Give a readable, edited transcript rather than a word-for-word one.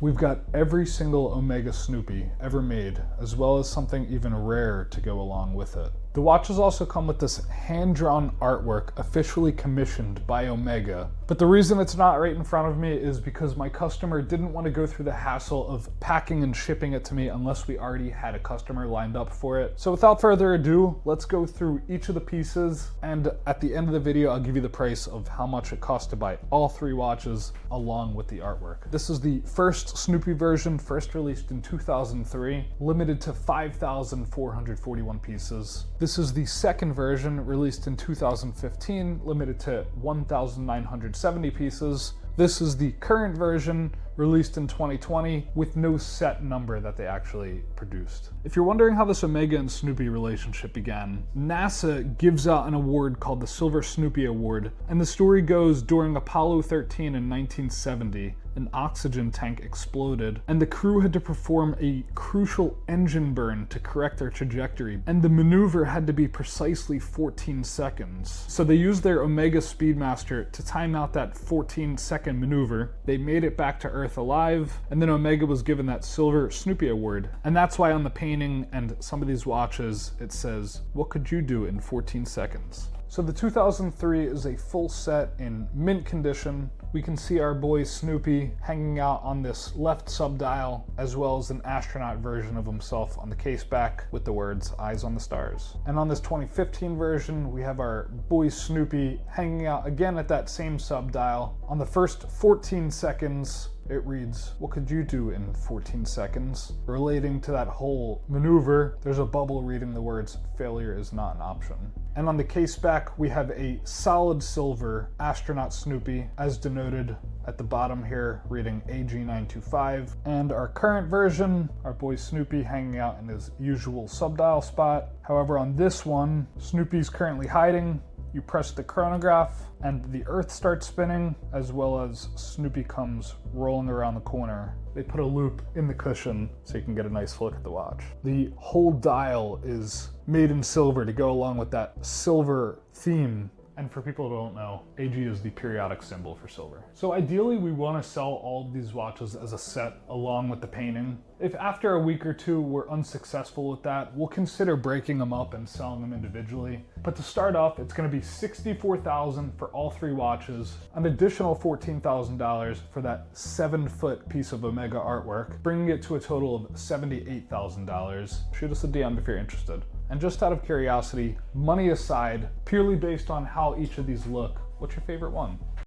We've got every single Omega Snoopy ever made, as well as something even rare to go along with it. The watches also come with this hand-drawn artwork officially commissioned by Omega, but the reason it's not right in front of me is because my customer didn't want to go through the hassle of packing and shipping it to me unless we already had a customer lined up for it. So without further ado, let's go through each of the pieces, and at the end of the video I'll give you the price of how much it costs to buy all three watches along with the artwork. This is the first Snoopy version, first released in 2003, limited to 5,441 pieces. This is the second version, released in 2015, limited to 1,970 pieces. This is the current version, released in 2020, with no set number that they actually produced. If you're wondering how this Omega and Snoopy relationship began, NASA gives out an award called the Silver Snoopy Award, and the story goes during Apollo 13 in 1970, an oxygen tank exploded, and the crew had to perform a crucial engine burn to correct their trajectory, and the maneuver had to be precisely 14 seconds. So they used their Omega Speedmaster to time out that 14-second maneuver. They made it back to Earth alive, and then Omega was given that Silver Snoopy Award. And that's why on the painting and some of these watches it says, "What could you do in 14 seconds?" So the 2003 is a full set in mint condition. We can see our boy Snoopy hanging out on this left subdial, as well as an astronaut version of himself on the case back with the words "Eyes on the Stars." And on this 2015 version, we have our boy Snoopy hanging out again at that same subdial. On the first 14 seconds, it reads, "What could you do in 14 seconds?" Relating to that whole maneuver, there's a bubble reading the words, "Failure is not an option." And on the case back, we have a solid silver astronaut Snoopy, as denoted at the bottom here, reading AG925. And our current version, our boy Snoopy hanging out in his usual subdial spot. However, on this one, Snoopy's currently hiding. You press the chronograph and the Earth starts spinning, as well as Snoopy comes rolling around the corner. They put a loop in the cushion so you can get a nice look at the watch. The whole dial is made in silver to go along with that silver theme. And for people who don't know, AG is the periodic symbol for silver. So ideally we want to sell all of these watches as a set along with the painting. If after a week or two we're unsuccessful with that, we'll consider breaking them up and selling them individually. But to start off, it's going to be $64,000 for all three watches, an additional $14,000 for that 7-foot piece of Omega artwork, bringing it to a total of $78,000. Shoot us a DM if you're interested. And just out of curiosity, money aside, purely based on how each of these look, what's your favorite one?